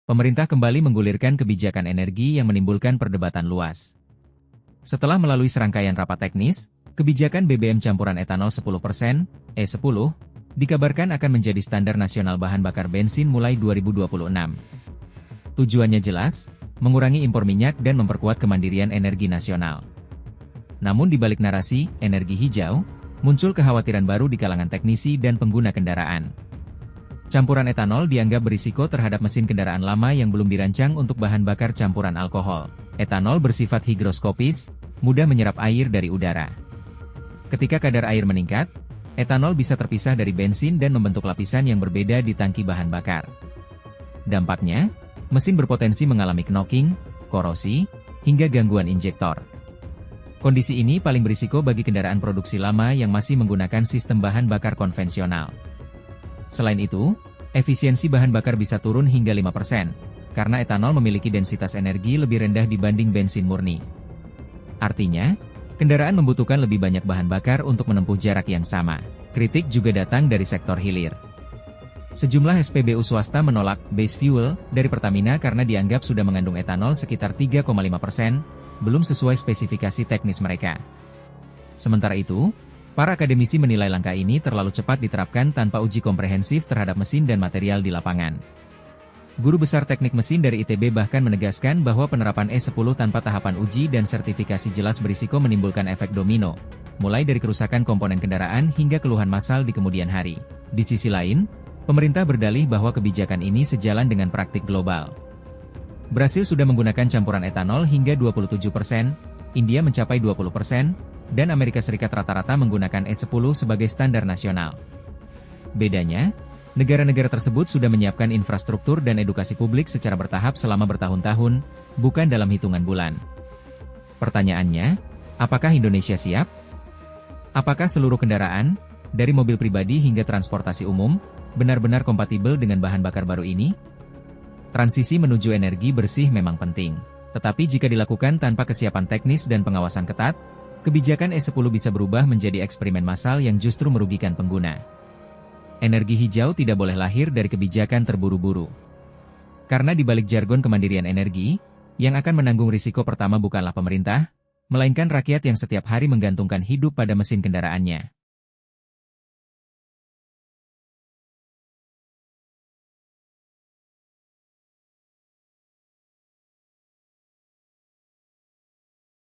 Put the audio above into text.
pemerintah kembali menggulirkan kebijakan energi yang menimbulkan perdebatan luas. Setelah melalui serangkaian rapat teknis, kebijakan BBM campuran etanol 10%, E10, dikabarkan akan menjadi standar nasional bahan bakar bensin mulai 2026. Tujuannya jelas, mengurangi impor minyak dan memperkuat kemandirian energi nasional. Namun di balik narasi energi hijau, muncul kekhawatiran baru di kalangan teknisi dan pengguna kendaraan. Campuran etanol dianggap berisiko terhadap mesin kendaraan lama yang belum dirancang untuk bahan bakar campuran alkohol. Etanol bersifat higroskopis, mudah menyerap air dari udara. Ketika kadar air meningkat, etanol bisa terpisah dari bensin dan membentuk lapisan yang berbeda di tangki bahan bakar. Dampaknya, mesin berpotensi mengalami knocking, korosi, hingga gangguan injektor. Kondisi ini paling berisiko bagi kendaraan produksi lama yang masih menggunakan sistem bahan bakar konvensional. Selain itu, efisiensi bahan bakar bisa turun hingga 5%, karena etanol memiliki densitas energi lebih rendah dibanding bensin murni. Artinya, kendaraan membutuhkan lebih banyak bahan bakar untuk menempuh jarak yang sama. Kritik juga datang dari sektor hilir. Sejumlah SPBU swasta menolak base fuel dari Pertamina karena dianggap sudah mengandung etanol sekitar 3,5%, belum sesuai spesifikasi teknis mereka. Sementara itu, para akademisi menilai langkah ini terlalu cepat diterapkan tanpa uji komprehensif terhadap mesin dan material di lapangan. Guru Besar Teknik Mesin dari ITB bahkan menegaskan bahwa penerapan E10 tanpa tahapan uji dan sertifikasi jelas berisiko menimbulkan efek domino, mulai dari kerusakan komponen kendaraan hingga keluhan massal di kemudian hari. Di sisi lain, pemerintah berdalih bahwa kebijakan ini sejalan dengan praktik global. Brasil sudah menggunakan campuran etanol hingga 27%, India mencapai 20%, dan Amerika Serikat rata-rata menggunakan E10 sebagai standar nasional. Bedanya, negara-negara tersebut sudah menyiapkan infrastruktur dan edukasi publik secara bertahap selama bertahun-tahun, bukan dalam hitungan bulan. Pertanyaannya, apakah Indonesia siap? Apakah seluruh kendaraan, dari mobil pribadi hingga transportasi umum, benar-benar kompatibel dengan bahan bakar baru ini? Transisi menuju energi bersih memang penting, tetapi jika dilakukan tanpa kesiapan teknis dan pengawasan ketat, kebijakan E10 bisa berubah menjadi eksperimen massal yang justru merugikan pengguna. Energi hijau tidak boleh lahir dari kebijakan terburu-buru. Karena di balik jargon kemandirian energi, yang akan menanggung risiko pertama bukanlah pemerintah, melainkan rakyat yang setiap hari menggantungkan hidup pada mesin kendaraannya.